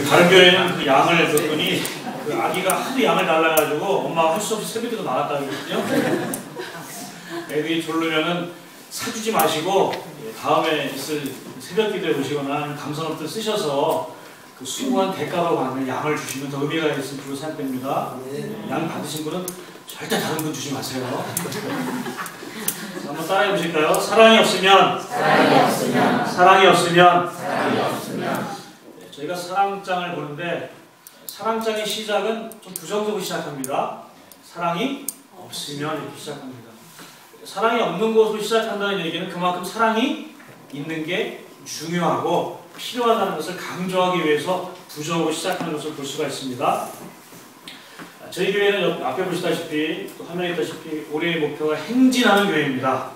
다른 교회는 그 양을 줬더니 그 아기가 하도 양을 달라가지고 엄마가 할 수 없이 새벽에도 나갔다 그랬거든요. 애들이 졸르면은 사주지 마시고 다음에 있을 새벽 기도에 오시거나 감사노트 쓰셔서 그 수고한 대가로 받는 양을 주시면 더 의미가 있을 줄로 생각됩니다. 양 받으신 분은 절대 다른 분 주지 마세요. 한번 따라해 보실까요? 사랑이 없으면 저희가 사랑장을 보는데 사랑장의 시작은 좀 부정적으로 시작합니다. 사랑이 없으면 이렇게 시작합니다. 사랑이 없는 것으로 시작한다는 얘기는 그만큼 사랑이 있는 게 중요하고 필요하다는 것을 강조하기 위해서 부정으로 시작하는 것을 볼 수가 있습니다. 저희 교회는 앞에 보시다시피 또 화면에 있다시피 올해의 목표가 행진하는 교회입니다.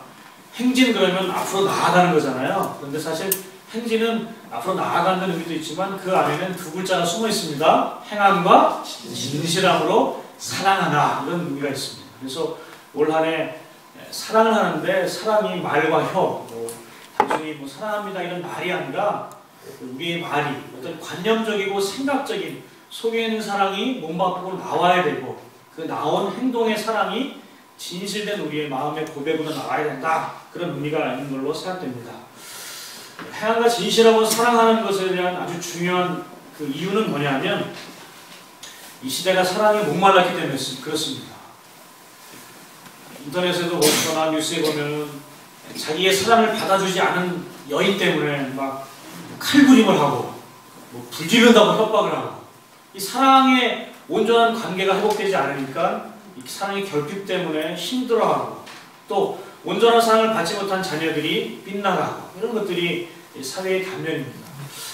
행진 그러면 앞으로 나아가는 거잖아요. 그런데 사실 행진은 앞으로 나아간다는 의미도 있지만 그 안에는 두 글자가 숨어 있습니다. 행함과 진실함으로 사랑하나 이런 의미가 있습니다. 그래서 올 한 해 사랑을 하는데 사랑이 말과 혀, 단순히 사랑합니다 이런 말이 아니라 우리의 말이 어떤 관념적이고 생각적인 속에 있는 사랑이 몸 밖으로 나와야 되고 그 나온 행동의 사랑이 진실된 우리의 마음의 고백으로 나와야 된다. 그런 의미가 있는 걸로 생각됩니다. 행함과 진실하고 사랑하는 것에 대한 아주 중요한 그 이유는 뭐냐면 이 시대가 사랑에 목말랐기 때문에 그렇습니다. 인터넷에도 보거나 뉴스에 보면 자기의 사랑을 받아주지 않은 여인 때문에 막 칼부림을 하고 불 지른다고 협박을 하고 이 사랑의 온전한 관계가 회복되지 않으니까 이 사랑의 결핍 때문에 힘들어하고 또 온전한 사랑을 받지 못한 자녀들이 빗나가고 이런 것들이 사회의 단면입니다.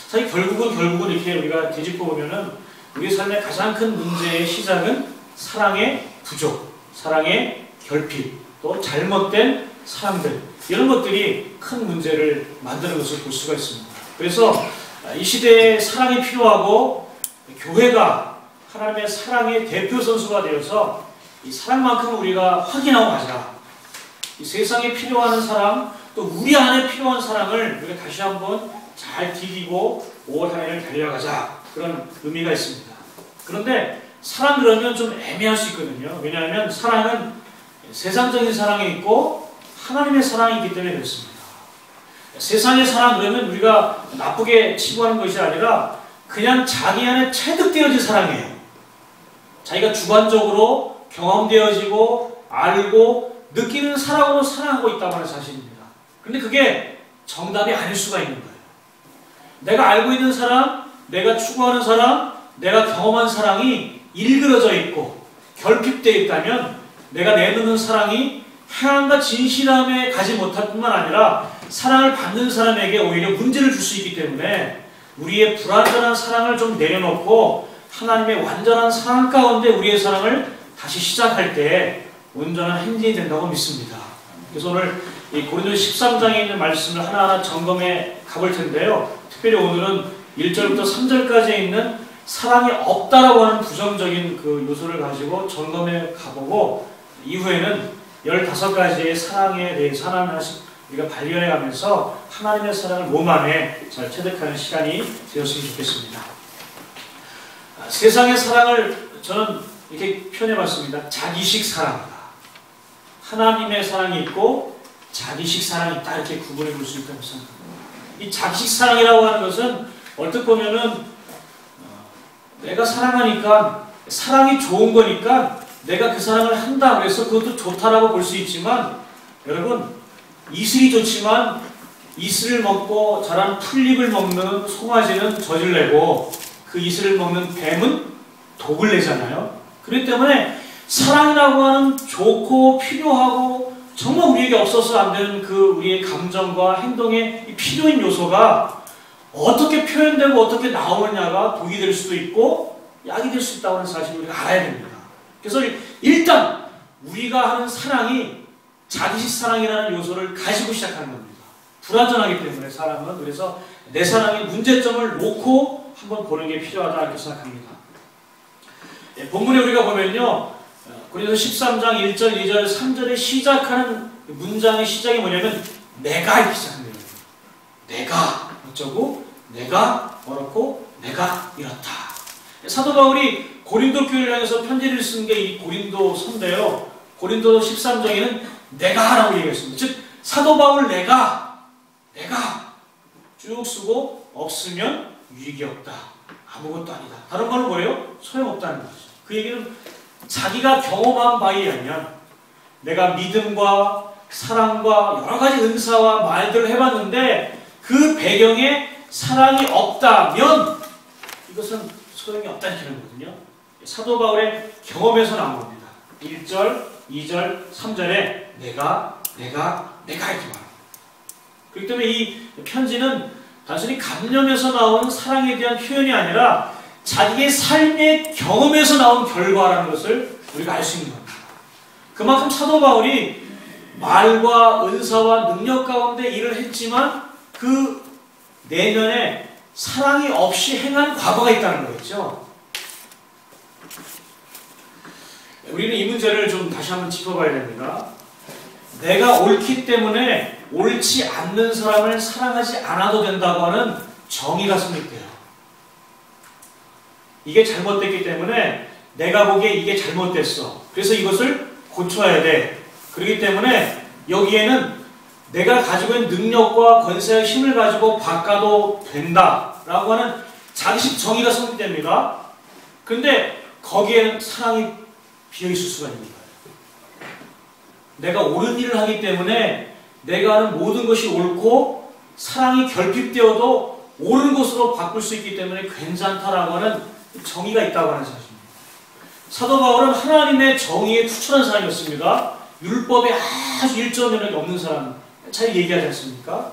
사실 결국은 이렇게 우리가 되짚어 보면은 우리 삶의 가장 큰 문제의 시작은 사랑의 부족, 사랑의 결핍, 또 잘못된 사랑들 이런 것들이 큰 문제를 만드는 것을 볼 수가 있습니다. 그래서 이 시대에 사랑이 필요하고 교회가 하나님의 사랑의 대표 선수가 되어서 이 사랑만큼 우리가 확인하고 가자. 이 세상에 필요한 사랑, 또 우리 안에 필요한 사랑을 우리가 다시 한번 잘 디디고 올 한 해를 달려가자. 그런 의미가 있습니다. 그런데 사랑 그러면 좀 애매할 수 있거든요. 왜냐하면 사랑은 세상적인 사랑이 있고 하나님의 사랑이 있기 때문에 그렇습니다. 세상의 사랑 그러면 우리가 나쁘게 치부하는 것이 아니라 그냥 자기 안에 체득되어진 사랑이에요. 자기가 주관적으로 경험되어지고 알고 느끼는 사랑으로 사랑하고 있다고 하는 사실입니다. 그런데 그게 정답이 아닐 수가 있는 거예요. 내가 알고 있는 사랑, 내가 추구하는 사랑, 내가 경험한 사랑이 일그러져 있고 결핍되어 있다면 내가 내놓는 사랑이 행함과 진실함에 가지 못할 뿐만 아니라 사랑을 받는 사람에게 오히려 문제를 줄 수 있기 때문에 우리의 불완전한 사랑을 좀 내려놓고 하나님의 완전한 사랑 가운데 우리의 사랑을 다시 시작할 때 온전한 행진이 된다고 믿습니다. 그래서 오늘 이 고린도서 13장에 있는 말씀을 하나하나 점검해 가볼 텐데요. 특별히 오늘은 1절부터 3절까지에 있는 사랑이 없다라고 하는 부정적인 그 요소를 가지고 점검해 가보고 이후에는 15가지의 사랑에 대해서 하나하나씩 우리가 발견해 가면서 하나님의 사랑을 몸 안에 잘 체득하는 시간이 되었으면 좋겠습니다. 세상의 사랑을 저는 이렇게 표현해 봤습니다. 자기식 사랑이다. 하나님의 사랑이 있고 자기식 사랑이 있다. 이렇게 구분해 볼 수 있다고 생각합니다. 이 자기식 사랑이라고 하는 것은 얼핏 보면은 내가 사랑하니까 사랑이 좋은 거니까 내가 그 사랑을 한다 그래서 그것도 좋다라고 볼 수 있지만 여러분 이슬이 좋지만 이슬을 먹고 자란 풀잎을 먹는 송아지는 젖을 내고 그 이슬을 먹는 뱀은 독을 내잖아요. 그렇기 때문에 사랑이라고 하는 좋고 필요하고 정말 우리에게 없어서 안 되는 그 우리의 감정과 행동의 필요인 요소가 어떻게 표현되고 어떻게 나오느냐가 독이 될 수도 있고 약이 될 수 있다고 하는 사실을 우리가 알아야 됩니다. 그래서 일단 우리가 하는 사랑이 자기식 사랑이라는 요소를 가지고 시작하는 겁니다. 불완전하기 때문에 사랑은. 그래서 내 사랑의 문제점을 놓고 한번 보는 게 필요하다 이렇게 생각합니다. 본문에 우리가 보면요. 고린도서 13장 1절, 2절, 3절에 시작하는 문장의 시작이 뭐냐면 내가 이렇게 시작합니다. 어쩌고 내가 얻었고 내가 잃었다. 사도 바울이 고린도 교회를 향해서 편지를 쓴 게 이 고린도 서인데요. 고린도 13장에는 내가 하라고 얘기했습니다. 즉 사도 바울 내가 쭉 쓰고 없으면 유익이 없다. 아무것도 아니다. 다른 말로 뭐예요? 소용없다는 거죠. 그 얘기는 자기가 경험한 바에 의하면 내가 믿음과 사랑과 여러 가지 은사와 말들을 해봤는데 그 배경에 사랑이 없다면 이것은 소용이 없다는 거거든요. 사도 바울의 경험에서 나온 겁니다. 1절, 2절, 3절에 내가 이렇게 말합니다. 그렇기 때문에 이 편지는 단순히 감념에서 나온 사랑에 대한 표현이 아니라 자기의 삶의 경험에서 나온 결과라는 것을 우리가 알 수 있는 겁니다. 그만큼 사도 바울이 말과 은사와 능력 가운데 일을 했지만 그 내면에 사랑이 없이 행한 과거가 있다는 거겠죠. 우리는 이 문제를 좀 다시 한번 짚어봐야 됩니다. 내가 옳기 때문에 옳지 않는 사람을 사랑하지 않아도 된다고 하는 정의가 성립돼요. 이게 잘못됐기 때문에 내가 보기에 이게 잘못됐어. 그래서 이것을 고쳐야 돼. 그렇기 때문에 여기에는 내가 가지고 있는 능력과 권세의 힘을 가지고 바꿔도 된다라고 하는 자기식 정의가 성립됩니다. 그런데 거기에는 사랑이 비어있을 수가 있는 거예요. 내가 옳은 일을 하기 때문에 내가 하는 모든 것이 옳고 사랑이 결핍되어도 옳은 것으로 바꿀 수 있기 때문에 괜찮다라고 하는 정의가 있다고 하는 사실입니다. 사도 바울은 하나님의 정의에 투철한 사람이었습니다. 율법에 아주 일정 면역이 없는 사람 잘 얘기하지 않습니까?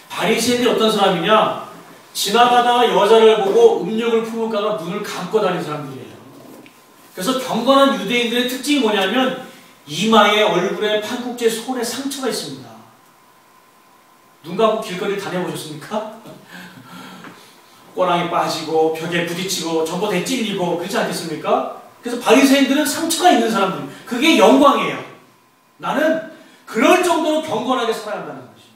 바리새인들이 어떤 사람이냐? 지나가다가 여자를 보고 음욕을 품을까봐 눈을 감고 다니는 사람들이에요. 그래서 경건한 유대인들의 특징이 뭐냐면 이마에, 얼굴에, 팔꿈치에, 손에 상처가 있습니다. 눈 감고 길거리를 다녀보셨습니까? 꼬랑이 빠지고 벽에 부딪히고 전봇대에 찔리고 그렇지 않겠습니까? 그래서 바리새인들은 상처가 있는 사람들, 그게 영광이에요. 나는 그럴 정도로 경건하게 살아야 한다는 거죠.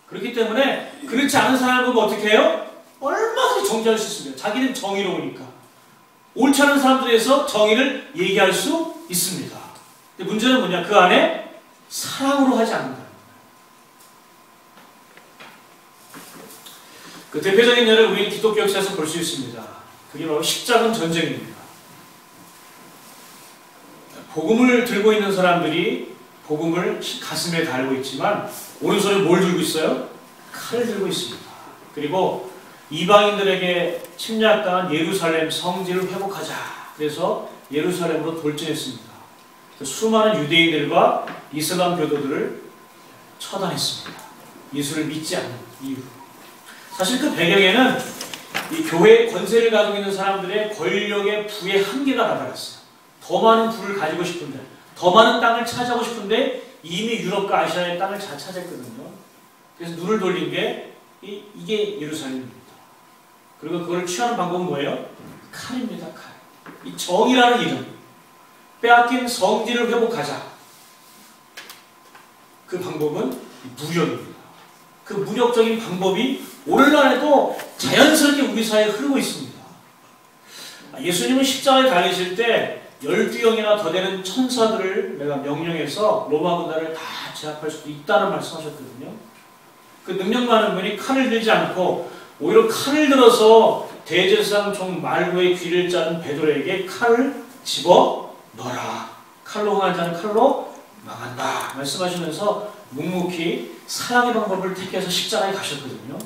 그렇기 때문에 그렇지 않은 사람을 보면 어떻게 해요? 얼마든지 정죄할 수 있습니다. 자기는 정의로우니까. 옳지 않은 사람들에서 정의를 얘기할 수 있습니다. 근데 문제는 뭐냐? 그 안에 사랑으로 하지 않는다. 그 대표적인 예를 우리 기독교 역사에서 볼 수 있습니다. 그게 바로 십자군 전쟁입니다. 복음을 들고 있는 사람들이 복음을 가슴에 달고 있지만 오른손에 뭘 들고 있어요? 칼을 들고 있습니다. 그리고 이방인들에게 침략당한 예루살렘 성지를 회복하자. 그래서 예루살렘으로 돌진했습니다. 수많은 유대인들과 이슬람 교도들을 처단했습니다. 예수를 믿지 않는 이유. 사실 그 배경에는 이 교회의 권세를 가지고 있는 사람들의 권력의 부의 한계가 다다랐어요. 더 많은 부를 가지고 싶은데, 더 많은 땅을 차지하고 싶은데 이미 유럽과 아시아의 땅을 잘 차지했거든요. 그래서 눈을 돌린 게 이게 예루살렘입니다. 그리고 그걸 취하는 방법은 뭐예요? 칼입니다. 칼. 이 정의라는 이름. 빼앗긴 성지를 회복하자. 그 방법은 무력입니다. 그 무력적인 방법이 오늘날에도 자연스럽게 우리 사회에 흐르고 있습니다. 예수님은 십자가에 달리실 때 12영이나 더 되는 천사들을 내가 명령해서 로마 군단을 다 제압할 수도 있다는 말씀하셨거든요. 그 능력 많은 분이 칼을 들지 않고 오히려 칼을 들어서 대제사장 종 말고의 귀를 자른 베드로에게 칼을 집어 넣어라. 칼로 흥한 자는 칼로 망한다. 말씀하시면서 묵묵히 사랑의 방법을 택해서 십자가에 가셨거든요.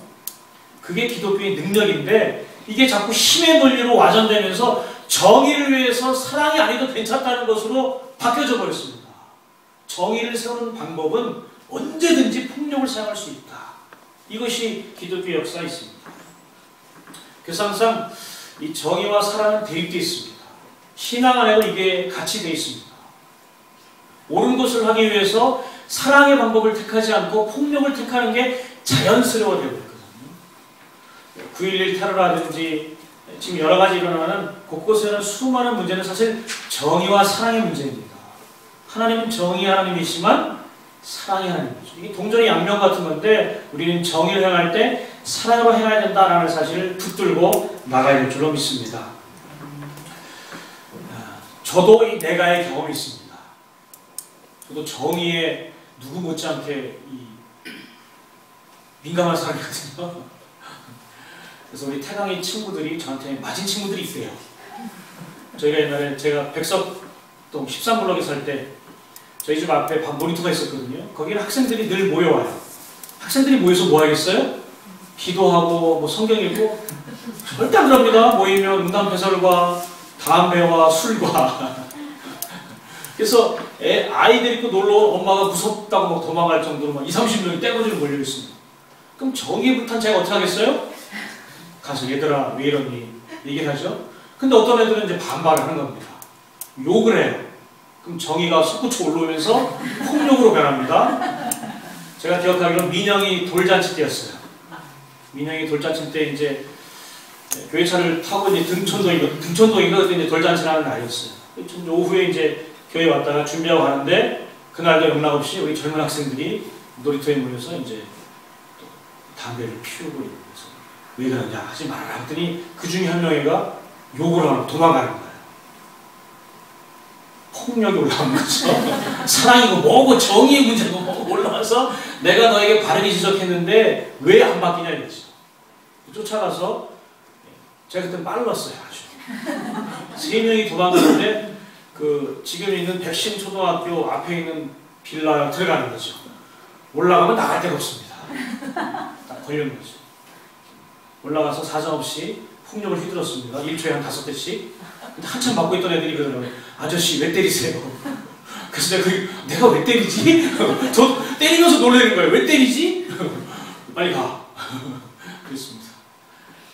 그게 기독교의 능력인데 이게 자꾸 힘의 논리로 와전되면서 정의를 위해서 사랑이 아니도 괜찮다는 것으로 바뀌어져 버렸습니다. 정의를 세우는 방법은 언제든지 폭력을 사용할 수 있다. 이것이 기독교 역사에 있습니다. 그래서 항상 이 정의와 사랑은 대립되어 있습니다. 신앙 안에도 이게 같이 되어 있습니다. 옳은 것을 하기 위해서 사랑의 방법을 택하지 않고 폭력을 택하는 게 자연스러워되고 있거든요. 9.11 테러라든지 지금 여러 가지 일어나는 곳곳에는 수많은 문제는 사실 정의와 사랑의 문제입니다. 하나님은 정의 하나님이시지만 사랑이 하나님이죠. 이게 동전의 양면 같은 건데 우리는 정의를 행할 때 사랑으로 행해야 된다라는 사실을 붙들고 나가야 될 줄로 믿습니다. 저도 이 내가의 경험이 있습니다. 저도 정의에 누구 못지않게 민감한 사람이거든요. 그래서 우리 태강의 친구들이 저한테 맞은 친구들이 있어요. 저희가 옛날에 제가 백석동 13블럭에 살 때 저희 집 앞에 모니터가 있었거든요. 거기는 학생들이 늘 모여와요. 학생들이 모여서 뭐 하겠어요? 기도하고 뭐 성경 읽고 절대 안 그럽니다. 모이면 음담패설과 담배와 술과 그래서 아이들 있고 놀러 엄마가 무섭다고 막 도망갈 정도로 막 20-30명이 떼거지로 몰려있습니다. 그럼 정의에 불탄 제가 어떻게 하겠어요? 가서 얘들아 왜 이러니? 얘기를 하죠. 근데 어떤 애들은 이제 반발을 하는 겁니다. 욕을 해요. 그럼 정의가 솟구쳐 올라오면서 폭력으로 변합니다. 제가 기억하기로는 민영이 돌잔치 때였어요. 민영이 돌잔치 때 이제 교회차를 타고 이제 등촌동인가 그때 이제 돌잔치를 하는 날이었어요. 오후에 이제 교회 왔다가 준비하고 가는데 그날도 영락없이 우리 젊은 학생들이 놀이터에 모여서 이제 담배를 피우고 있면서 왜 그러냐 하지 말라 했더니 그 중에 한 명이가 욕을 하고 도망가는 거예요. 폭력이 올라온 거죠. 사랑이고 뭐고 정의의 문제고 뭐고 올라와서 내가 너에게 바르게 지적했는데 왜 안 바뀌냐 이랬죠. 쫓아가서 제가 그때 빨랐어요. 아주 3명이 도망가는데 그 지금 있는 백신 초등학교 앞에 있는 빌라에 들어가는 거죠. 올라가면 나갈 데가 없습니다. 딱 걸리는 거죠. 올라가서 사정없이 폭력을 휘둘렀습니다. 1초에 한 5대씩. 근데 한참 맞고 있던 애들이 그러더라고요. 아저씨 왜 때리세요? 그래서 내가 왜 때리지? 저 때리면서 놀라는 거예요. 왜 때리지? 빨리 가. 그렇습니다.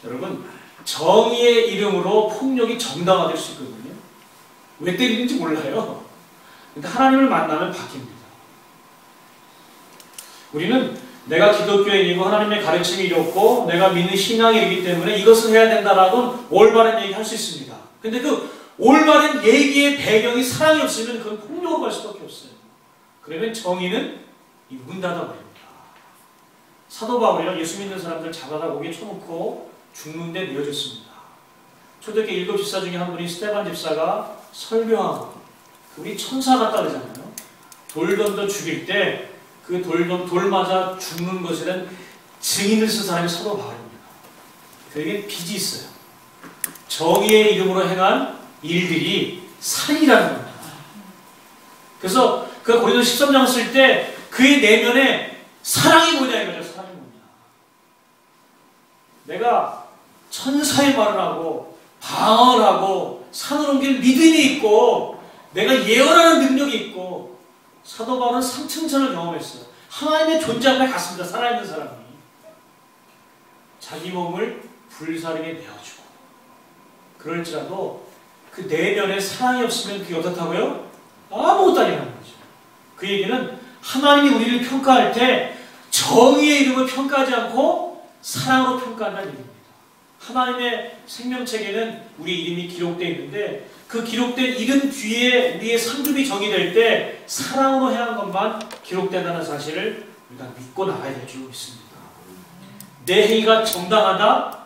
여러분 정의의 이름으로 폭력이 정당화될 수 있거든요. 왜 때리는지 몰라요. 근데 하나님을 만나면 바뀝니다. 우리는 내가 기독교인이고 하나님의 가르침이 이렇고 내가 믿는 신앙이 이기 때문에 이것을 해야 된다라고 올바른 얘기 할 수 있습니다. 근데 그 올바른 얘기의 배경이 사랑이 없으면 그건 폭력으로 갈 수밖에 없어요. 그러면 정의는 문 닫아버립니다. 사도 바울이요 예수 믿는 사람들 잡아다 목에 쳐놓고 죽는데 내어졌습니다. 초대교회 7 집사 중에 한 분이 스테반 집사가 설교하고 우리 천사 같다 그러잖아요. 돌 던져 죽일 때 그 돌 맞아 죽는 것에 대한 증인을 쓴 사람이 사도 바울입니다. 그에게 빚이 있어요. 정의의 이름으로 행한 일들이 살인이라는 겁니다. 그래서 그 고린도 13장 쓸 때 그의 내면에 사랑이 뭐냐 이거죠. 사랑이 뭐냐. 내가 천사의 말을 하고 방언을 하고 산을 옮길 믿음이 있고 내가 예언하는 능력이 있고 사도 바울은 삼층천을 경험했어요. 하나님의 존재 앞에 갔습니다. 살아있는 사람이. 자기 몸을 불사르게 내어주고 그럴지라도 그 내면에 사랑이 없으면 그게 어떻다고요? 아무것도 아니라는 거죠. 그 얘기는 하나님이 우리를 평가할 때 정의의 이름을 평가하지 않고 사랑으로 평가한다는 얘기입니다. 하나님의 생명책에는 우리 이름이 기록되어 있는데 그 기록된 이름 뒤에 우리의 상급이 정의될 때 사랑으로 행한 것만 기록된다는 사실을 우리가 믿고 나가야 될 줄 믿습니다. 내 행위가 정당하다?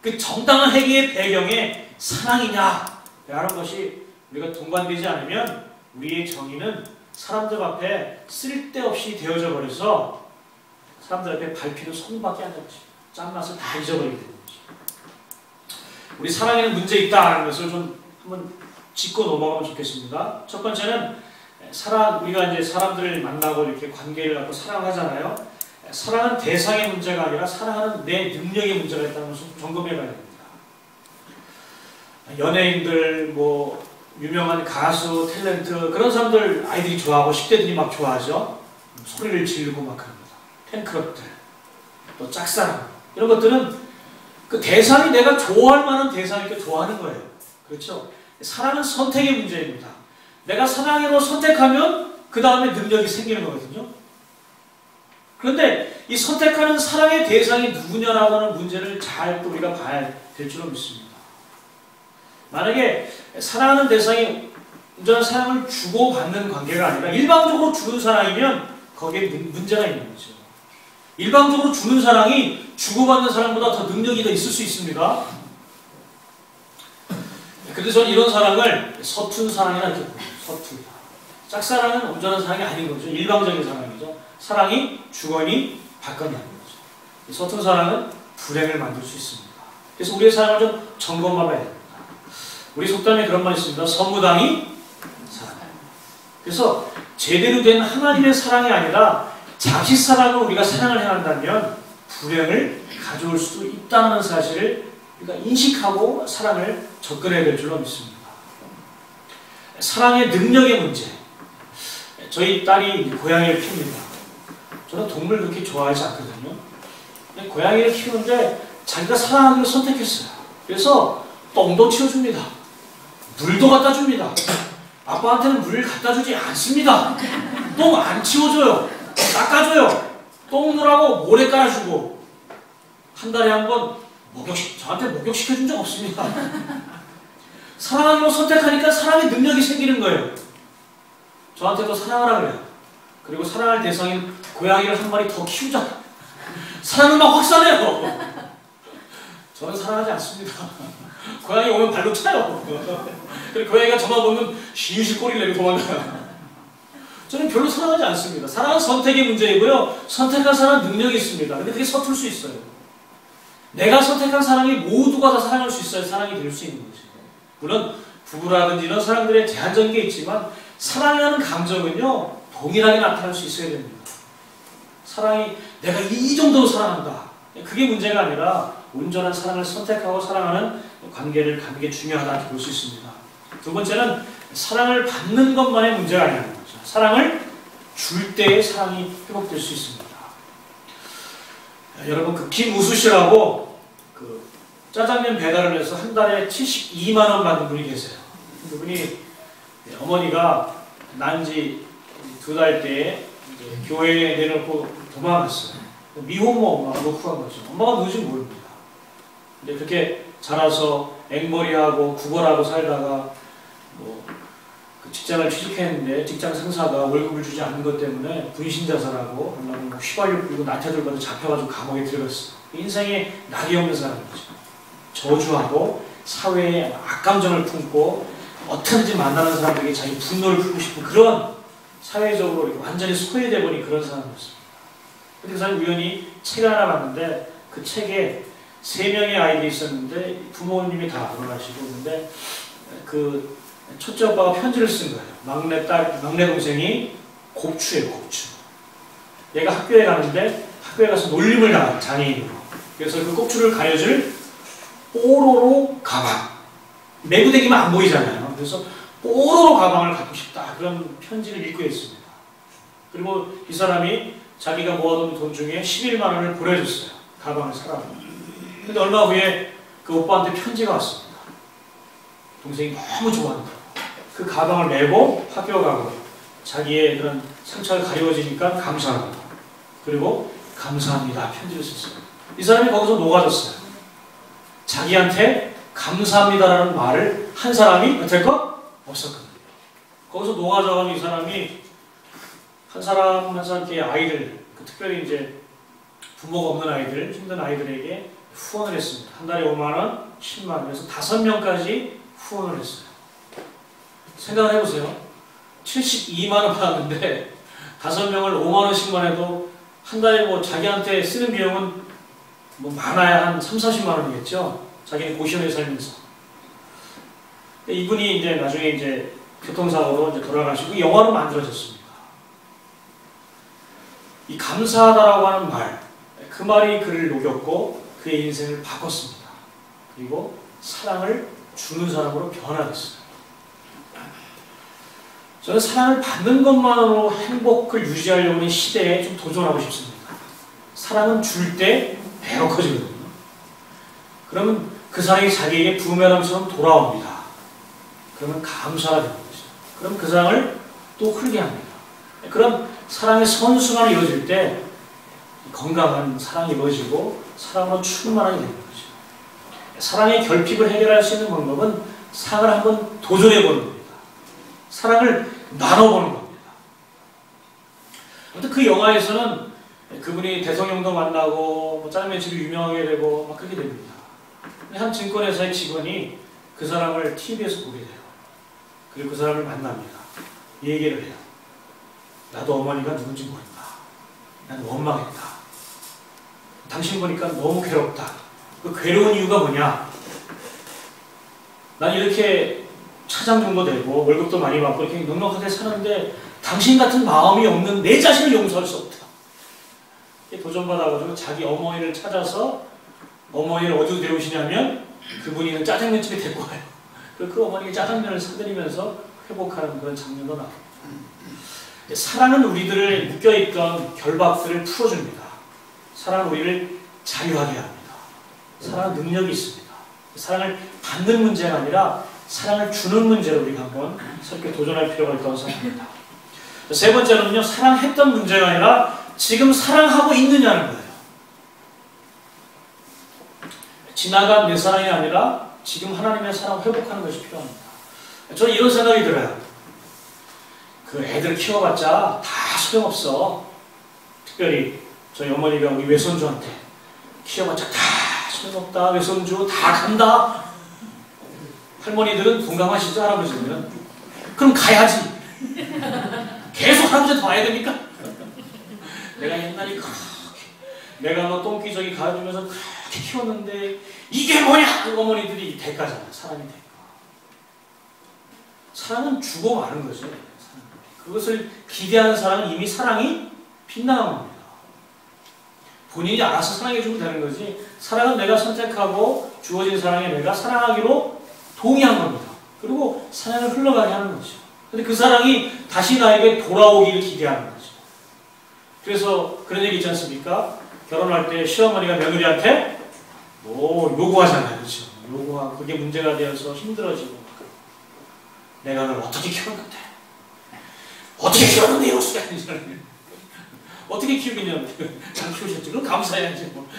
그 정당한 행위의 배경에 사랑이냐? 라는 것이 우리가 동반되지 않으면 우리의 정의는 사람들 앞에 쓸데없이 되어져 버려서 사람들 앞에 밟히는 손밖에 안 되지. 짠맛을 다 잊어버리게 되는 거지. 우리 사랑에는 문제 있다는 것을 좀 한번 짚고 넘어가면 좋겠습니다. 첫 번째는 우리가 이제 사람들을 만나고 이렇게 관계를 갖고 사랑하잖아요. 사랑은 대상의 문제가 아니라 사랑하는 내 능력의 문제가 있다는 것을 점검해 봐야 됩니다. 연예인들, 뭐 유명한 가수, 탤런트 그런 사람들 아이들이 좋아하고 10대들이 막 좋아하죠. 소리를 지르고 막 그럽니다. 팬클럽들, 또 짝사랑 이런 것들은 그 대상이 내가 좋아할 만한 대상이니까 좋아하는 거예요. 그렇죠? 사랑은 선택의 문제입니다. 내가 사랑으로 선택하면 그 다음에 능력이 생기는 거거든요. 그런데 이 선택하는 사랑의 대상이 누구냐라고 하는 문제를 잘 또 우리가 봐야 될 줄로 믿습니다. 만약에 사랑하는 대상이 온전한 사랑을 주고받는 관계가 아니라 일방적으로 주는 사랑이면 거기에 문제가 있는 거죠. 일방적으로 주는 사랑이 주고받는 사랑보다 더 능력이 더 있을 수 있습니다. 그런데 저는 이런 사랑을 서툰 사랑이라 이렇게 보여요. 서툰. 짝사랑은 온전한 사랑이 아닌 거죠. 일방적인 사랑이죠. 사랑이 주거니 받거니 하는 거죠. 서툰 사랑은 불행을 만들 수 있습니다. 그래서 우리의 사랑을 좀 점검해봐야 됩니다. 우리 속담에 그런 말이 있습니다. 선무당이 사랑. 그래서 제대로 된 하나님의 사랑이 아니라 자식 사랑을 우리가 사랑을 해한다면 불행을 가져올 수도 있다는 사실을 우리가 인식하고 사랑을 접근해야 될 줄로 믿습니다. 사랑의 능력의 문제. 저희 딸이 고양이를 키웁니다. 저는 동물 그렇게 좋아하지 않거든요. 근데 고양이를 키우는데 자기가 사랑하기로 선택했어요. 그래서 똥도 치워줍니다. 물도 갖다 줍니다. 아빠한테는 물을 갖다 주지 않습니다. 똥 안 치워줘요. 닦아줘요. 똥 누라고 모래 깔아주고 한 달에 한 번 저한테 목욕시켜준 적 없습니다. 사랑하기로 선택하니까 사랑의 능력이 생기는 거예요. 저한테도 사랑하라 그래요. 그리고 사랑할 대상인 고양이를 한 마리 더 키우자. 사랑을 막 확산해요. 저는 사랑하지 않습니다. 고양이 오면 발로 차요. 그리고 고양이가 저만 보면 시유시 꼬리를 내고 도망가요. 저는 별로 사랑하지 않습니다. 사랑은 선택의 문제이고요. 선택한 사랑은 능력이 있습니다. 근데 그게 서툴 수 있어요. 내가 선택한 사랑이 모두가 다 사랑할 수 있어야 사랑이 될 수 있는 거죠. 물론 부부라든지 이런 사람들의 제한적인 게 있지만 사랑이라는 감정은요. 동일하게 나타날 수 있어야 됩니다. 사랑이 내가 이 정도로 사랑한다. 그게 문제가 아니라 온전한 사랑을 선택하고 사랑하는 관계를 갖는 게 중요하다 이렇게 볼 수 있습니다. 두 번째는 사랑을 받는 것만의 문제가 아니라는 거죠. 사랑을 줄 때의 사랑이 회복될 수 있습니다. 여러분 그 김우수 씨라고 그 짜장면 배달을 해서 한 달에 72만 원 받는 분이 계세요. 그분이 어머니가 난지 2달 때 교회에 내놓고 도망갔어요. 미혼모 엄마가 놓고 간 거죠. 엄마가 누군지 모릅니다. 근데 그렇게 자라서 앵벌이하고 구걸하고 살다가 그 직장을 취직했는데 직장 상사가 월급을 주지 않는 것 때문에 분신자살하고 휘발유 뿌리고 나태들과도 잡혀가지고 감옥에 들어갔어요. 인생에 낙이 없는 사람이죠. 저주하고 사회에 악감정을 품고 어떻게든지 만나는 사람에게 자기 분노를 풀고 싶은 그런 사회적으로 이렇게 완전히 소외되어 버린 그런 사람이었습니다. 근데 그 사람이 우연히 책을 하나 봤는데 그 책에 3명의 아이들이 있었는데 부모님이 다 돌아가시고 있는데 그 첫째 오빠가 편지를 쓴 거예요. 막내 동생이 곱추예요, 곱추. 얘가 학교에 가는데 학교에 가서 놀림을 당한 장애인으로. 그래서 그 곱추를 가려줄 뽀로로 가방. 내부대기면 안 보이잖아요. 그래서 뽀로로 가방을 갖고 싶다. 그런 편지를 읽고 있습니다. 그리고 이 사람이 자기가 모아둔 돈 중에 11만 원을 보내줬어요. 가방을 사라고. 근데 얼마 후에 그 오빠한테 편지가 왔습니다. 동생이 너무 좋아한다. 그 가방을 메고 학교 가고 자기의 그런 상처가 가려워지니까 감사하고 그리고 감사합니다 편지를 썼어요. 이 사람이 거기서 녹아졌어요. 자기한테 감사합니다라는 말을 한 사람이 여태껏 없었거든요. 거기서 녹아져가는 이 사람이 한 사람 이렇게 아이들, 특별히 이제 부모가 없는 아이들, 힘든 아이들에게 후원을 했습니다. 한 달에 5만 원, 10만 원에서 5명까지 후원을 했어요. 생각을 해보세요. 72만 원 받았는데 5명을 5만 원씩만 해도 한 달에 뭐 자기한테 쓰는 비용은 뭐 많아야 한 3, 40만 원이겠죠. 자기는 고시원에 살면서. 이분이 이제 나중에 이제 교통사고로 이제 돌아가시고 영화로 만들어졌습니다. 이 감사하다라고 하는 말, 그 말이 그를 녹였고 그의 인생을 바꿨습니다. 그리고 사랑을 주는 사람으로 변화됐어요. 저는 사랑을 받는 것만으로 행복을 유지하려고 하는 시대에 좀 도전하고 싶습니다. 사랑은 줄 때 배로 커지거든요. 그러면 그 사랑이 자기에게 부메랑처럼 돌아옵니다. 그러면 감사가 되는 거죠. 그럼 그 사랑을 또 흘게 합니다. 그럼 사랑의 선순환이 이루어질 때 건강한 사랑이 이루어지고 사랑으로 충만하게 되는 거죠. 사랑의 결핍을 해결할 수 있는 방법은 사랑을 한번 도전해보는 겁니다. 사랑을 나눠보는 겁니다. 아무튼 그 영화에서는 그분이 대통령도 만나고 뭐 짜장면집이 유명하게 되고 막 그렇게 됩니다. 한 증권회사의 직원이 그 사람을 TV에서 보게 돼요. 그리고 그 사람을 만납니다. 이 얘기를 해요. 나도 어머니가 누군지 모른다. 나는 원망했다. 당신 보니까 너무 괴롭다. 그 괴로운 이유가 뭐냐? 난 이렇게 차장 정도 되고 월급도 많이 받고 이렇게 넉넉하게 사는데 당신 같은 마음이 없는 내 자신을 용서할 수 없다. 도전받아가지고 자기 어머니를 찾아서 어머니를 어디로 데려오시냐면 그분이 있는 짜장면집에 데리고 와요. 그 어머니가 짜장면을 사드리면서 회복하는 그런 장면도 나옵니다. 사랑은 우리들을 묶여있던 결박들을 풀어줍니다. 사랑은 우리를 자유하게 합니다. 사랑은 능력이 있습니다. 사랑을 받는 문제가 아니라 사랑을 주는 문제로 우리가 한번 새롭게 도전할 필요가 있다고 생각합니다. 세 번째는요, 사랑했던 문제가 아니라 지금 사랑하고 있느냐는 거예요. 지나간 내 사랑이 아니라 지금 하나님의 사랑을 회복하는 것이 필요합니다. 저는 이런 생각이 들어요. 그 애들 키워봤자 다 소용없어. 특별히 저희 어머니가 우리 외손주한테 키워봤자 다 소용없다. 외손주 다 간다. 할머니들은 동감하시죠? 할아버지들은. 그럼 가야지. 계속 할아버지한테 와야 됩니까? 내가 옛날에 그렇게 내가 뭐 똥기저귀 가르치면서 그렇게 키웠는데 이게 뭐냐? 어머니들이 대가잖아. 사랑이 대가. 사랑은 주고 마는 거죠. 그것을 기대하는 사람은 이미 사랑이 빗나간 겁니다. 본인이 알아서 사랑해주면 되는 거지. 사랑은 내가 선택하고 주어진 사랑에 내가 사랑하기로 동의한 겁니다. 그리고 사랑을 흘러가게 하는 거죠. 근데 그 사랑이 다시 나에게 돌아오기를 기대하는 거죠. 그래서 그런 얘기 있지 않습니까? 결혼할 때 시어머니가 며느리한테 뭐 요구하잖아요. 그렇죠? 요구하고 그게 문제가 되어서 힘들어지고 내가 널 어떻게 키웠는데 어떻게 키웠는데 이럴 수가 있냐. 어떻게 키우겠냐고. 잘 키우셨지. 그럼 감사해야지. 뭐.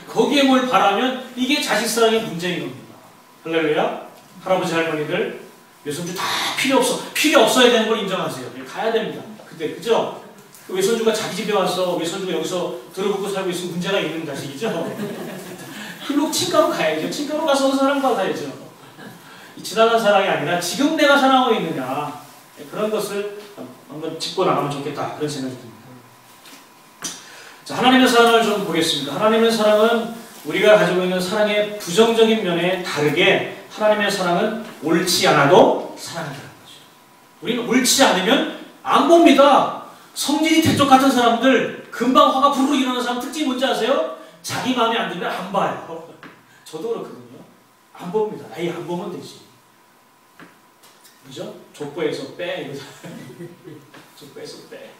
거기에 뭘 바라면 이게 자식 사랑의 문제인 겁니다. 할렐루야. 할아버지 할머니들 외손주 다 필요 없어야 되는 걸 인정하세요. 가야 됩니다. 그때 그죠? 그 외손주가 자기 집에 와서 외손주가 여기서 들어붙고 살고 있으면 문제가 있는 자식이죠. 그리고 친가로 가야죠. 친가로 가서 사랑받아야죠. 지나간 사랑이 아니라 지금 내가 사랑하고 있느냐. 그런 것을 한번 짚고 나가면 좋겠다. 그런 생각이 듭니다. 자, 하나님의 사랑을 좀 보겠습니다. 하나님의 사랑은 우리가 가지고 있는 사랑의 부정적인 면에 다르게 하나님의 사랑은 옳지 않아도 사랑한다는 거죠. 우리는 옳지 않으면 안 봅니다. 성질이 대쪽 같은 사람들, 금방 화가 부르르 일어나는 사람 특징이 뭔지 아세요? 자기 마음에 안 들면 안 봐요. 저도 그렇거든요. 안 봅니다. 아예 안 보면 되지. 그죠? 족보에서 빼. 이러잖아요. 족보에서 빼.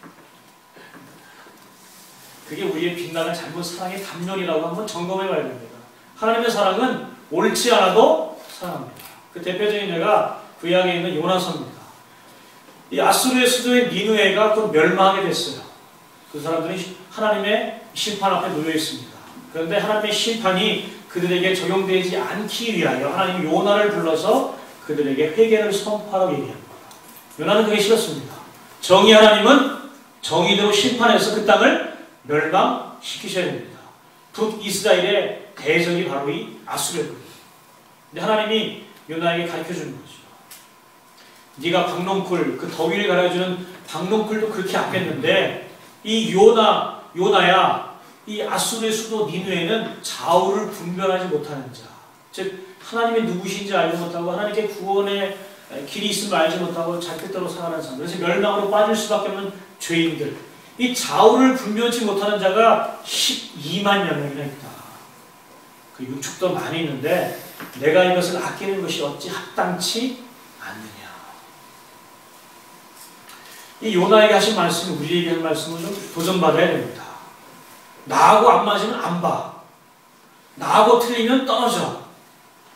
그게 우리의 빛나는 잘못 사랑의 담론이라고 한번 점검해 봐야 됩니다. 하나님의 사랑은 옳지 않아도 사랑합니다. 그 대표적인 예가 구약에 있는 요나서입니다. 이 아수르의 수도인 니느웨가 곧 멸망하게 됐어요. 그 사람들이 하나님의 심판 앞에 놓여 있습니다. 그런데 하나님의 심판이 그들에게 적용되지 않기 위하여 하나님이 요나를 불러서 그들에게 회개를 선포하라고 얘기합니다. 요나는 그게 싫었습니다. 정의 하나님은 정의대로 심판해서 그 땅을 멸망시키셔야 됩니다. 북이스라엘의 대적이 바로 이 아수르였거든요. 근데 하나님이 요나에게 가르쳐주는 거죠. 네가 박농쿨, 그 더위를 가려주는 박농쿨도 그렇게 아꼈는데 이 요나야 이 아수르의 수도 니느웨는 좌우를 분별하지 못하는 자, 즉 하나님이 누구신지 알지 못하고 하나님께 구원의 길이 있음을 알지 못하고 자기 뜻대로 살아가는 사람, 그래서 멸망으로 빠질 수밖에 없는 죄인들, 이 좌우를 분별치 못하는 자가 12만 명이나 있다. 그 유축도 많이 있는데 내가 이것을 아끼는 것이 어찌 합당치 않느냐. 이 요나에게 하신 말씀이 우리에게 할 말씀을 좀 도전받아야 됩니다. 나하고 안 맞으면 안 봐. 나하고 틀리면 떨어져.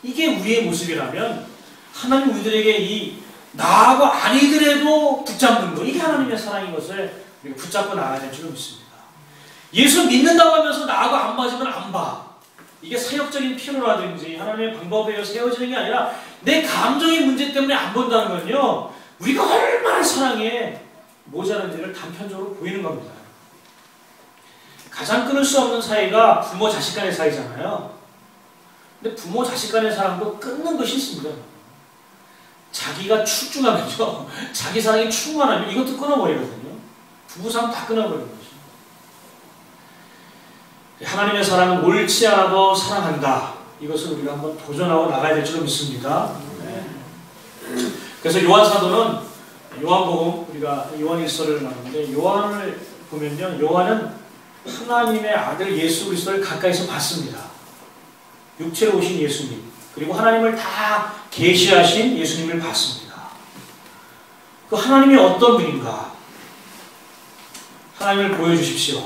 이게 우리의 모습이라면 하나님 우리들에게 이 나하고 아니더라도 붙잡는 것, 이게 하나님의 사랑인 것을 우리가 붙잡고 나가야 될 줄 믿습니다. 예수 믿는다고 하면서 나하고 안 맞으면 안 봐. 이게 사역적인 필요라든지 하나님의 방법에 의해 세워지는 게 아니라 내 감정의 문제 때문에 안 본다는 건요, 우리가 얼마나 사랑해. 모자란지를 단편적으로 보이는 겁니다. 가장 끊을 수 없는 사이가 부모 자식 간의 사이잖아요. 근데 부모 자식 간의 사랑도 끊는 것이 있습니다. 자기가 출중하면요, 자기 사랑이 충만하면 이것도 끊어버리거든요. 부부싸움 다 끊어버리는 거죠. 하나님의 사랑은 옳지 않아도 사랑한다. 이것을 우리가 한번 도전하고 나가야 될 줄 믿습니다. 네. 그래서 요한 사도는 요한복음, 우리가 요한일서를 나누는데 요한을 보면요, 요한은 하나님의 아들 예수 그리스도를 가까이서 봤습니다. 육체로 오신 예수님, 그리고 하나님을 다 계시하신 예수님을 봤습니다. 그 하나님이 어떤 분인가? 하나님을 보여주십시오.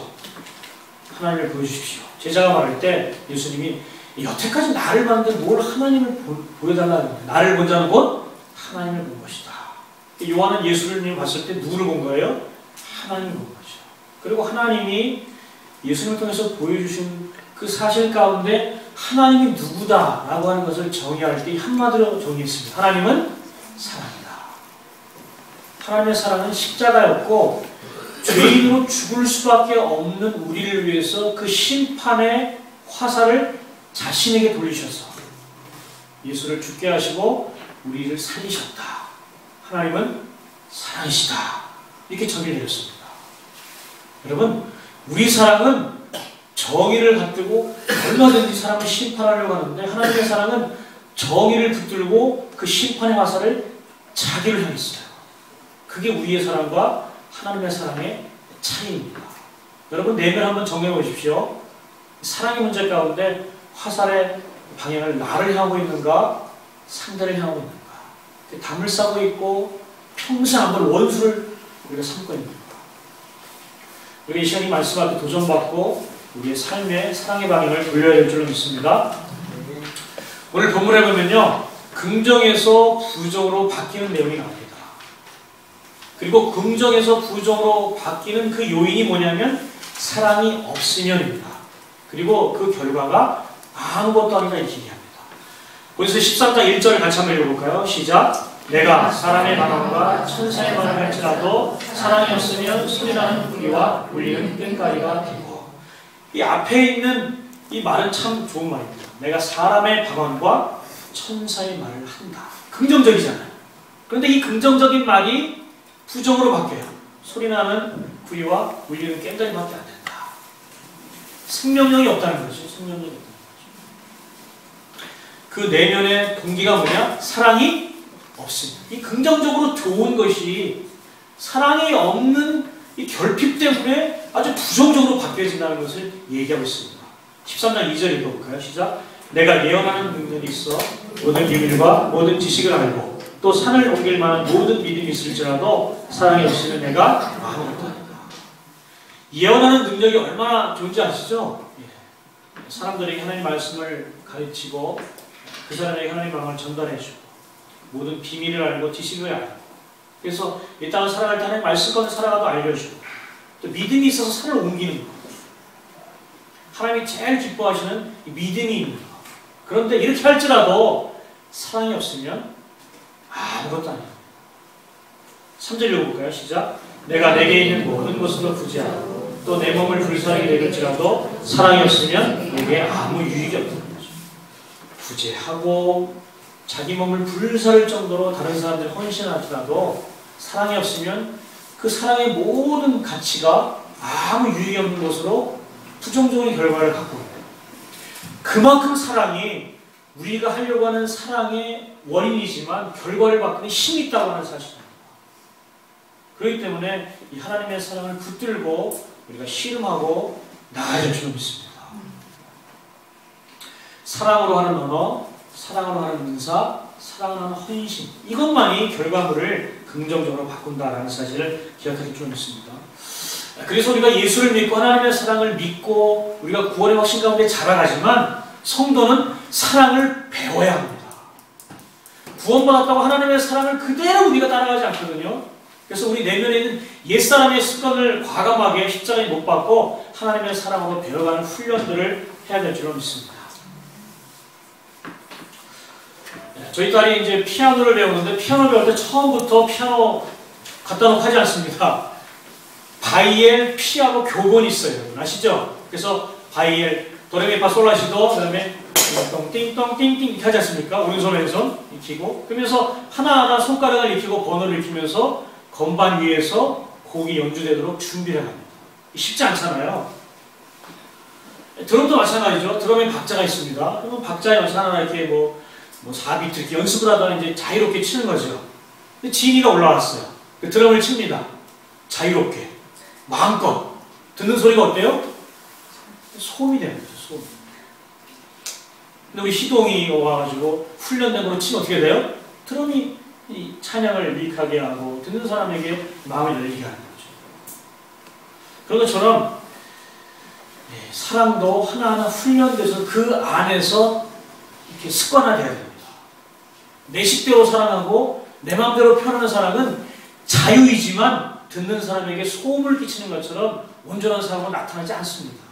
하나님을 보여주십시오. 제자가 말할 때 예수님이 여태까지 나를 봤는데 뭘 하나님을 보여달라는 거예요. 나를 본 자는 곧 하나님을 본 것이다. 요한은 예수님을 봤을 때 누구를 본 거예요? 하나님을 본 거죠. 그리고 하나님이 예수님을 통해서 보여주신 그 사실 가운데 하나님이 누구다라고 하는 것을 정의할 때 한마디로 정의했습니다. 하나님은 사랑이다. 하나님의 사랑은 십자가였고 죄인으로 죽을 수밖에 없는 우리를 위해서 그 심판의 화살을 자신에게 돌리셔서 예수를 죽게 하시고 우리를 살리셨다. 하나님은 사랑이시다. 이렇게 정의되었습니다. 여러분, 우리 사랑은 정의를 받들고 얼마든지 사람을 심판하려고 하는데 하나님의 사랑은 정의를 붙들고 그 심판의 화살을 자기를 향했어요. 그게 우리의 사랑과 하나님의 사랑의 차이입니다. 여러분, 내면 한번 정해 보십시오. 사랑의 문제 가운데 화살의 방향을 나를 향하고 있는가, 상대를 향하고 있는가. 담을 싸고 있고 평생 안 볼 원수를 우리가 삼고 있는가. 우리 이 시간에 말씀 앞에 도전받고 우리의 삶의 사랑의 방향을 돌려야 될 줄로 믿습니다. 오늘 본문에 보면요, 긍정에서 부정으로 바뀌는 내용이 나옵니다. 그리고 긍정에서 부정으로 바뀌는 그 요인이 뭐냐면 사랑이 없으면입니다. 그리고 그 결과가 아무것도 아니다 이렇게 얘기합니다. 그래서 13장 1절을 같이 한번 읽어볼까요? 시작. 내가 사람의 마음과 천사의 마음을 할지라도 사랑이 없으면 소리나는 부리와 울리는 끈가리가 되고. 이 앞에 있는 이 말은 참 좋은 말입니다. 내가 사람의 방언과 천사의 말을 한다. 긍정적이잖아요. 그런데 이 긍정적인 말이 부정으로 바뀌어요. 소리나는 구리와 울리는 깸다리밖에 안 된다. 생명력이 없다는 거죠. 생명력이 없다는 거죠. 그 내면의 동기가 뭐냐? 사랑이 없습니다. 이 긍정적으로 좋은 것이 사랑이 없는 이 결핍 때문에 아주 부정적으로 바뀌어진다는 것을 얘기하고 있습니다. 13장 2절 읽어볼까요? 시작. 내가 예언하는 능력이 있어 모든 비밀과 모든 지식을 알고 또 산을 옮길 만한 모든 믿음이 있을지라도 사랑이 없으면 내가 아무것도 아니다. 예언하는 능력이 얼마나 좋은지 아시죠? 사람들에게 하나님의 말씀을 가르치고 그 사람에게 하나님의 마음을 전달해주고 모든 비밀을 알고 지식을 알고 그래서 이 땅을 살아갈 때 하나님의 말씀 가운데 살아가도 알려주고 또 믿음이 있어서 산을 옮기는 것. 하나님이 제일 기뻐하시는 이 믿음이 있는 것. 그런데 이렇게 할지라도 사랑이 없으면 아무것도 아니에요. 3절 읽어볼까요? 시작. 내가 내게 있는 모든 것으로 부지하고 또 내 몸을 불쌍하게 내릴지라도 사랑이 없으면 내게 아무 유익이 없다는 거죠. 부지하고 자기 몸을 불살을 정도로 다른 사람들 헌신할지라도 사랑이 없으면 그 사랑의 모든 가치가 아무 유익이 없는 것으로 부정적인 결과를 갖고 있어요. 그만큼 사랑이 우리가 하려고 하는 사랑의 원인이지만 결과를 바꾸는 힘이 있다고 하는 사실입니다. 그렇기 때문에 이 하나님의 사랑을 붙들고 우리가 씨름하고 나아야 될 줄 믿습니다. 사랑으로 하는 언어, 사랑으로 하는 은사, 사랑으로 하는 헌신, 이것만이 결과물을 긍정적으로 바꾼다라는 사실을 기억하실 줄 믿습니다. 그래서 우리가 예수를 믿고 하나님의 사랑을 믿고 우리가 구원의 확신 가운데 자라가지만 성도는 사랑을 배워야 합니다. 구원받았다고 하나님의 사랑을 그대로 우리가 따라가지 않거든요. 그래서 우리 내면에 있는 옛사람의 습관을 과감하게 십자가에 못 박고 하나님의 사랑으로 배워가는 훈련들을 해야 될 줄로 믿습니다. 저희 딸이 이제 피아노를 배우는데 피아노 배울 때 처음부터 피아노 갖다 놓고 하지 않습니다. 바이엘, 피하고 교본이 있어요. 아시죠? 그래서 바이엘, 도레미파솔라시도, 그 다음에 띵똥 띵띵 이렇게 하지 않습니까? 오른손 왼손 익히고, 그러면서 하나하나 손가락을 익히고 번호를 익히면서 건반 위에서 곡이 연주되도록 준비를 합니다. 쉽지 않잖아요. 드럼도 마찬가지죠. 드럼에 박자가 있습니다. 그러면 박자에 맞춰 하나 이렇게 뭐 4비트 이렇게 연습을 하다가 이제 자유롭게 치는 거죠. 근데 지인이가 올라왔어요. 그 드럼을 칩니다. 자유롭게. 마음껏. 듣는 소리가 어때요? 소음이 되는 거죠. 소음. 근데 우리 희동이 와가지고 훈련된 걸로 치면 어떻게 돼요? 드럼이 이 찬양을 유익하게 하고 듣는 사람에게 마음을 열리게 하는 거죠. 그런 것처럼 사랑도 하나하나 훈련돼서 그 안에서 이렇게 습관화되어야 됩니다. 내 식대로 사랑하고 내 마음대로 표현하는 사랑은 자유이지만 듣는 사람에게 소음을 끼치는 것처럼 온전한 사랑은 나타나지 않습니다.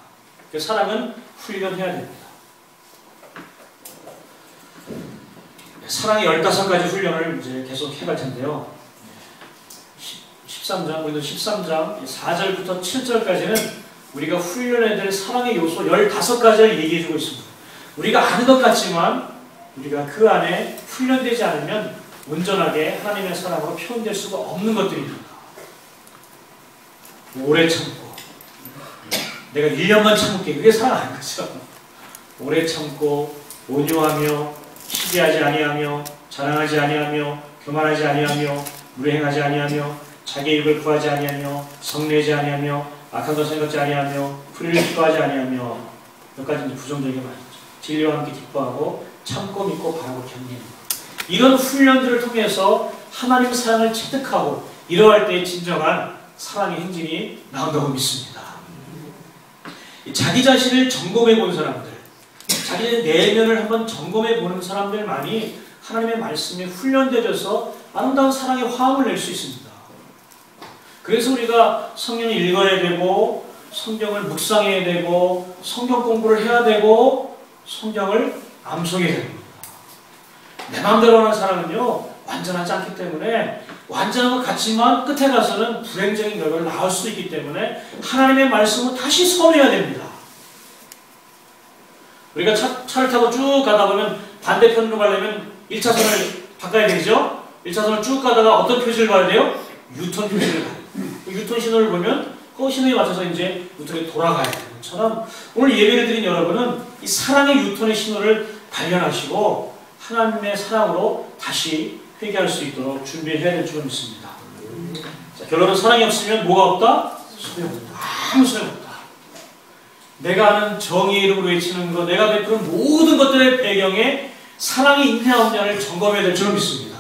그 사랑은 훈련해야 됩니다. 사랑의 15가지 훈련을 이제 계속 해갈 텐데요. 13장, 우리도 13장 4절부터 7절까지는 우리가 훈련해야 될 사랑의 요소 15가지를 얘기해주고 있습니다. 우리가 아는 것 같지만 우리가 그 안에 훈련되지 않으면 온전하게 하나님의 사랑으로 표현될 수가 없는 것들입니다. 오래 참고, 내가 1년만 참을게, 그게 사랑 아닌 거죠. 오래 참고, 온유하며, 시기하지 아니하며, 자랑하지 아니하며, 교만하지 아니하며, 무례행하지 아니하며, 자기의 입을 구하지 아니하며, 성내지 아니하며, 악한 것 생각지 아니하며, 불의를 기뻐하지 아니하며, 몇 가지 부정적인 말이죠. 진리와 함께 기뻐하고 참고 믿고 바라고 견디는 것. 이런 훈련들을 통해서 하나님의 사랑을 체득하고 이러할 때 진정한 사랑의 행진이 나온다고 믿습니다. 자기 자신을 점검해 본 사람들, 자기의 내면을 한번 점검해 보는 사람들만이 하나님의 말씀에 훈련되어서 아름다운 사랑의 화음을 낼 수 있습니다. 그래서 우리가 성경을 읽어야 되고 성경을 묵상해야 되고 성경 공부를 해야 되고 성경을 암송해야 됩니다. 내 마음대로 하는 사람은요 완전하지 않기 때문에 완전한 것 같지만 끝에 가서는 불행적인 결과를 낳을 수 있기 때문에 하나님의 말씀을 다시 선해야 됩니다. 우리가 차를 타고 쭉 가다 보면 반대편으로 가려면 1차선을 바꿔야 되죠. 1차선을 쭉 가다가 어떤 표시를 봐야 돼요? 유턴 표시를 봐요. 유턴 신호를 보면 그 신호에 맞춰서 이제 유턴에 돌아가야 되는 것처럼 오늘 예배를 드린 여러분은 이 사랑의 유턴의 신호를 발견하시고 하나님의 사랑으로 다시 회개할 수 있도록 준비해야 될 줄 믿습니다. 자, 결론은 사랑이 없으면 뭐가 없다? 소용없다. 아무 소용없다. 내가 아는 정의의 이름으로 외치는 것, 내가 베푸는 모든 것들의 배경에 사랑이 있냐 없냐를 점검해야 될 줄 믿습니다.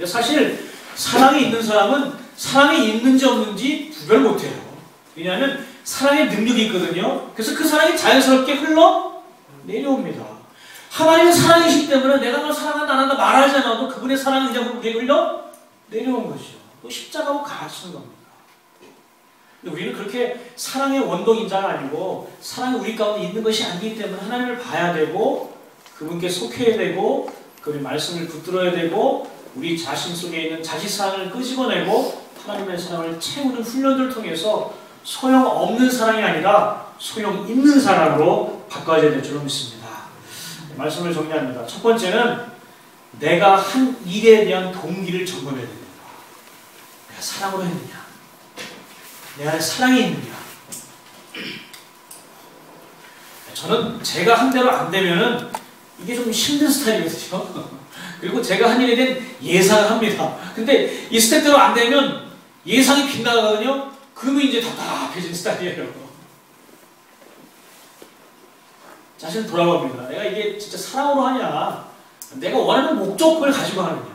사실 사랑이 있는 사람은 사랑이 있는지 없는지 구별 못해요. 왜냐하면 사랑의 능력이 있거든요. 그래서 그 사랑이 자연스럽게 흘러 내려옵니다. 하나님은 사랑이시기 때문에 내가 널 사랑한다 안 한다 말하지 않아도 그분의 사랑이 그냥 우리에게 흘러 내려온 것이죠. 또 십자가로 가르치는 겁니다. 근데 우리는 그렇게 사랑의 원동인자가 아니고 사랑이 우리 가운데 있는 것이 아니기 때문에 하나님을 봐야 되고 그분께 속해야 되고 그분의 말씀을 붙들어야 되고 우리 자신 속에 있는 자식사랑을 끄집어내고 하나님의 사랑을 채우는 훈련들을 통해서 소용없는 사랑이 아니라 소용있는 사랑으로 바꿔야 될 줄로 믿습니다. 말씀을 정리합니다. 첫 번째는 내가 한 일에 대한 동기를 점검해야 됩니다. 내가 사랑으로 했느냐? 내 안에 사랑이 있느냐? 저는 제가 한 대로 안 되면은 이게 좀 힘든 스타일이거든요. 그리고 제가 한 일에 대한 예상을 합니다. 근데 이 스텝대로 안 되면 예상이 빗나가거든요. 그러면 이제 답답해진 스타일이에요. 자신 돌아봅니다. 내가 이게 진짜 사랑으로 하냐? 내가 원하는 목적을 가지고 하느냐?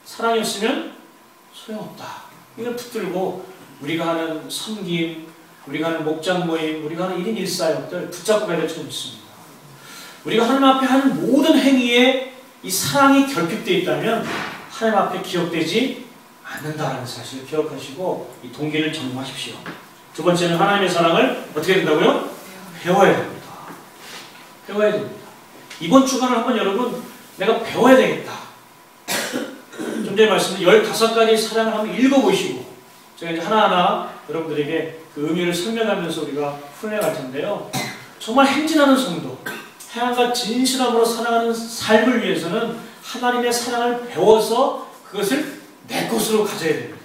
사랑이 없으면 소용없다. 이걸 붙들고 우리가 하는 섬김, 우리가 하는 목장 모임, 우리가 하는 1인 1사역들 붙잡고 가야 될 줄 믿습니다. 우리가 하나님 앞에 하는 모든 행위에 이 사랑이 결핍되어 있다면 하나님 앞에 기억되지 않는다는 사실을 기억하시고 이 동기를 점검하십시오. 두 번째는 하나님의 사랑을 어떻게 된다고요? 배워야 됩니다. 배워야 됩니다. 이번 주간을 한번 여러분 내가 배워야 되겠다. 좀 전에 말씀드린 15가지 사랑을 한번 읽어보시고 제가 이제 하나하나 여러분들에게 그 의미를 설명하면서 우리가 풀어갈 텐데요. 정말 행진하는 성도, 하나님과 진실함으로 살아가는 삶을 위해서는 하나님의 사랑을 배워서 그것을 내 것으로 가져야 됩니다.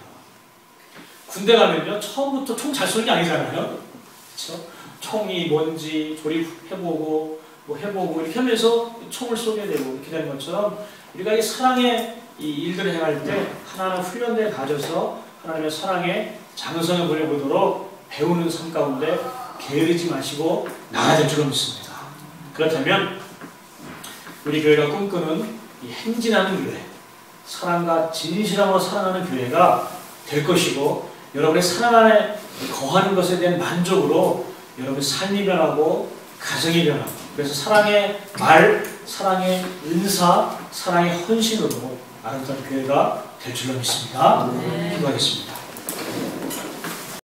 군대 가면요, 처음부터 총 잘 쏘는 게 아니잖아요. 그렇죠? 총이 뭔지 조립해보고 뭐 해보고 이렇게 하면서 총을 쏘게 되고 이렇게 되는 것처럼 우리가 이 사랑의 이 일들을 행할 때 하나하나 훈련대에 가져서 하나님의 사랑의 장성을 보내보도록 배우는 삶 가운데 게으르지 마시고 나아야 될 줄로 믿습니다. 그렇다면 우리 교회가 꿈꾸는 이 행진하는 교회, 사랑과 진실함으로 사랑하는 교회가 될 것이고, 여러분의 사랑 안에 거하는 것에 대한 만족으로 여러분의 삶이 변하고 가정이 변하고, 그래서 사랑의 말, 사랑의 은사, 사랑의 헌신으로 아름다운 교회가 될 줄로 믿습니다. 기도하겠습니다.